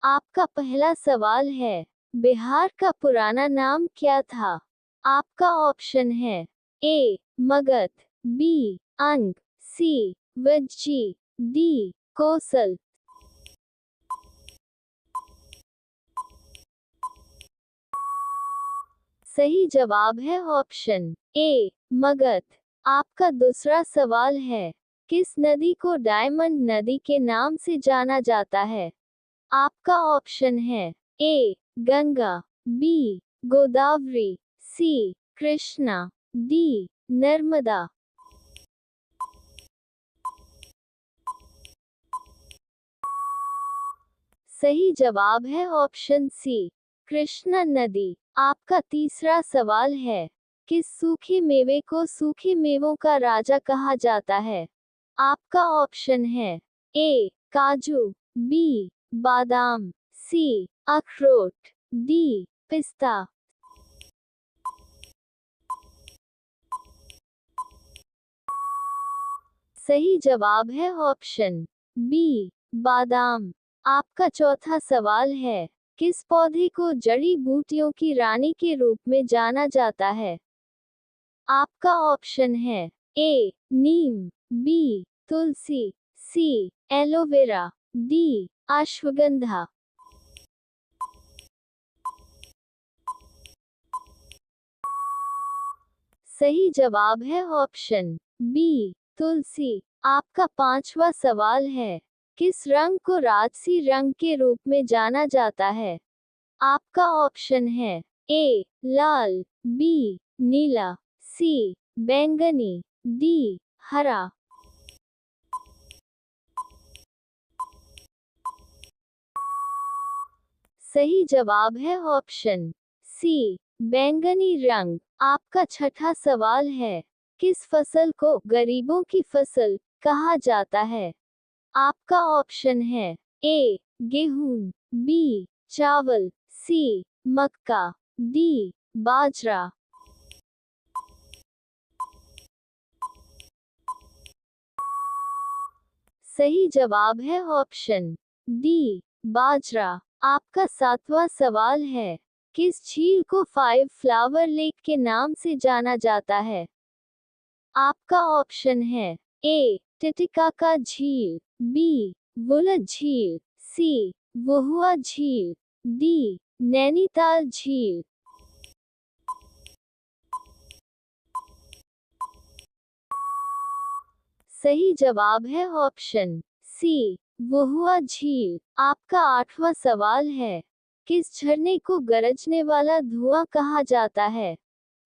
आपका पहला सवाल है, बिहार का पुराना नाम क्या था? आपका ऑप्शन है ए मगध, बी अंग, सी वज्जी, डी कोसल। सही जवाब है ऑप्शन ए मगध। आपका दूसरा सवाल है, किस नदी को डायमंड नदी के नाम से जाना जाता है? आपका ऑप्शन है ए गंगा, बी गोदावरी, सी कृष्णा, डी नर्मदा। सही जवाब है ऑप्शन सी कृष्णा नदी। आपका तीसरा सवाल है, किस सूखे मेवे को सूखे मेवों का राजा कहा जाता है? आपका ऑप्शन है ए काजू, बी बादाम, सी अखरोट, डी पिस्ता। सही जवाब है ऑप्शन बी बादाम। आपका चौथा सवाल है, किस पौधे को जड़ी बूटियों की रानी के रूप में जाना जाता है? आपका ऑप्शन है ए नीम, बी तुलसी, सी एलोवेरा, डी अश्वगंधा। सही जवाब है ऑप्शन बी तुलसी। आपका पांचवा सवाल है, किस रंग को राजसी रंग के रूप में जाना जाता है? आपका ऑप्शन है ए लाल, बी नीला, सी बैंगनी, डी हरा। सही जवाब है ऑप्शन सी बैंगनी रंग। आपका छठा सवाल है, किस फसल को गरीबों की फसल कहा जाता है? आपका ऑप्शन है ए गेहूं, बी चावल, सी मक्का, डी बाजरा। सही जवाब है ऑप्शन डी बाजरा। आपका सातवां सवाल है, किस झील को फाइव फ्लावर लेक के नाम से जाना जाता है? आपका ऑप्शन है ए टिटिकाका झील, बी वुलर झील, सी वहुआ झील, डी नैनीताल झील। सही जवाब है ऑप्शन सी वहुआ झील। आपका आठवां सवाल है, किस झरने को गरजने वाला धुआं कहा जाता है?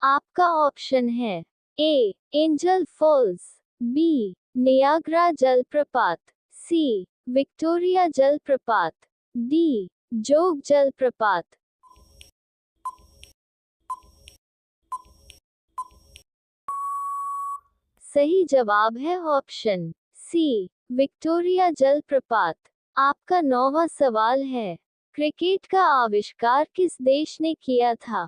आपका ऑप्शन है ए एंजल फॉल्स, बी नियाग्रा जलप्रपात, सी विक्टोरिया जलप्रपात, डी जोग जलप्रपात। सही जवाब है ऑप्शन सी विक्टोरिया जलप्रपात। आपका नौवां सवाल है, क्रिकेट का आविष्कार किस देश ने किया था?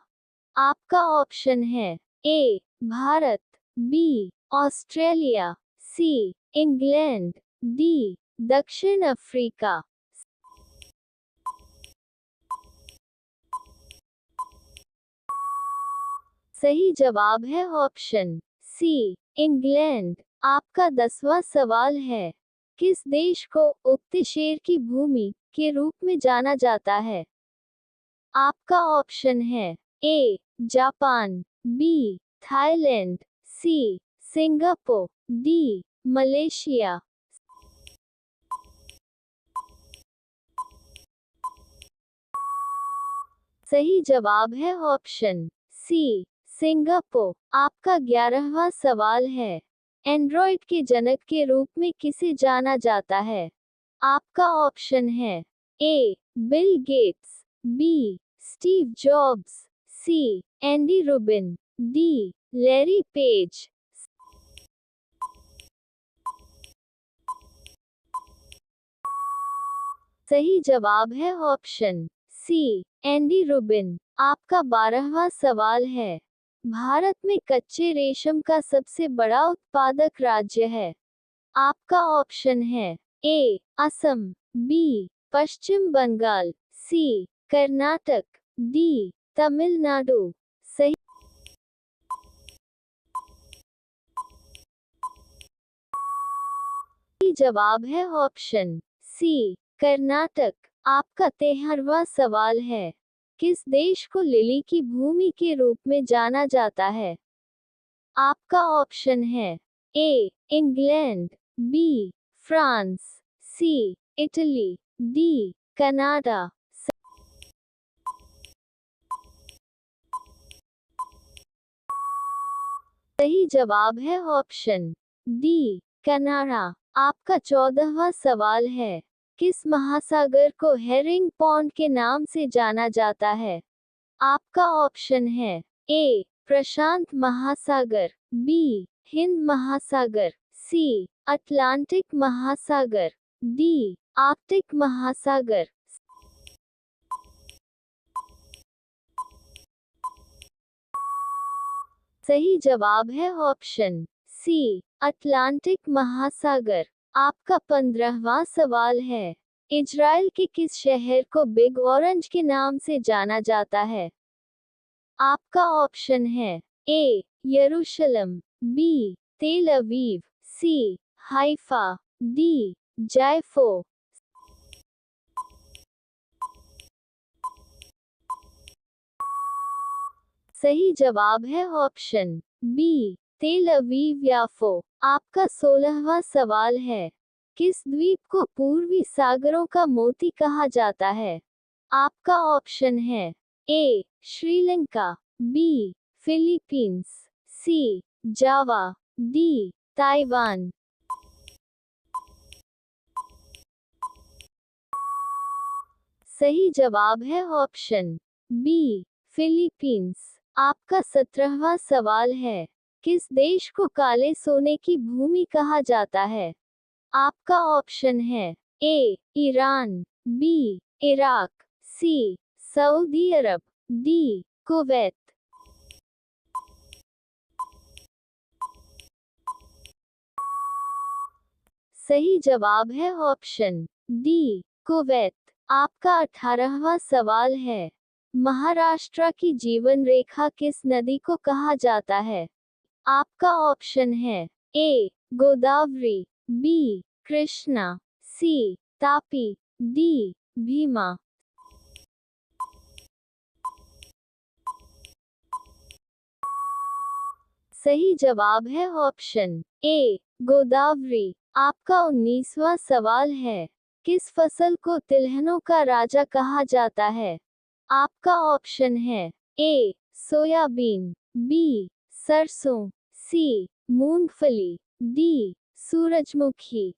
आपका ऑप्शन है A Bharat, B Australia, C England, D दक्षिण अफ्रीका। सही जवाब है ऑप्शन सी इंग्लैंड। आपका 10वां सवाल है, किस देश को उगते शेर की भूमि के रूप में जाना जाता है? आपका ऑप्शन है A Japan, B Thailand, C Singapore, D Malaysia. सही जवाब है ऑप्शन सी सिंगापुर। आपका 11वां सवाल है, एंड्रॉइड के जनक के रूप में किसे जाना जाता है? आपका ऑप्शन है A Bill Gates, B Steve Jobs, C Andy Rubin, D Larry Page. सही जवाब है ऑप्शन सी एंडी रूबिन। आपका 12वां सवाल है, भारत में कच्चे रेशम का सबसे बड़ा उत्पादक राज्य है? आपका ऑप्शन है ए असम, बी पश्चिम बंगाल, सी कर्नाटक, डी तमिलनाडु। सही जवाब है ऑप्शन सी कर्नाटक। आपका 13वां सवाल है, किस देश को लिली की भूमि के रूप में जाना जाता है? आपका ऑप्शन है A England, B France, C Italy, D Canada. सही जवाब है ऑप्शन डी कनाडा। आपका 14वां सवाल है, किस महासागर को हेरिंग पॉन्ड के नाम से जाना जाता है? आपका ऑप्शन है ए प्रशांत महासागर, बी हिंद महासागर, सी अटलांटिक महासागर, डी आर्कटिक महासागर। सही जवाब है ऑप्शन सी अटलांटिक महासागर। आपका 15वां सवाल है, इजराइल के किस शहर को बिग ऑरेंज के नाम से जाना जाता है? आपका ऑप्शन है ए यरूशलेम, बी तेल अवीव, सी हाइफा, डी जायफो। सही जवाब है ऑप्शन बी तेल अवीव याफो। आपका 16वां सवाल है, किस द्वीप को पूर्वी सागरों का मोती कहा जाता है? आपका ऑप्शन है ए श्रीलंका, बी फिलीपींस, सी जावा, डी ताइवान। सही जवाब है ऑप्शन बी फिलीपींस। आपका 17वां सवाल है, किस देश को काले सोने की भूमि कहा जाता है? आपका ऑप्शन है A Iran, B Iraq, C Saudi Arab, D Kuwait. सही जवाब है ऑप्शन डी कुवैत। आपका 18वां सवाल है, महाराष्ट्र की जीवन रेखा किस नदी को कहा जाता है? आपका ऑप्शन है ए गोदावरी, बी कृष्णा, सी तापी, डी भीमा। सही जवाब है ऑप्शन ए गोदावरी। आपका 19वां सवाल है, किस फसल को तिलहनों का राजा कहा जाता है? आपका ऑप्शन है ए सोयाबीन, बी सरसों, सी मूंगफली, डी सूरजमुखी।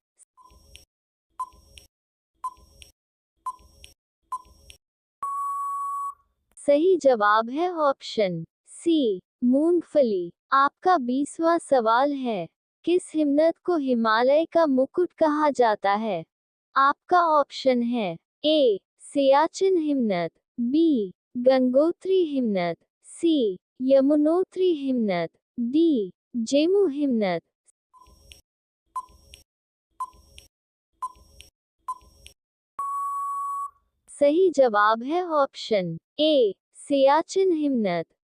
सही जवाब है ऑप्शन सी मूंगफली। आपका 20वां सवाल है, किस हिमनद को हिमालय का मुकुट कहा जाता है? आपका ऑप्शन है ए सियाचिन हिमनद, बी गंगोत्री हिमनद, सी यमुनोत्री हिमनद, डी जेमू हिमनद। सही जवाब है ऑप्शन ए सियाचिन हिमनद।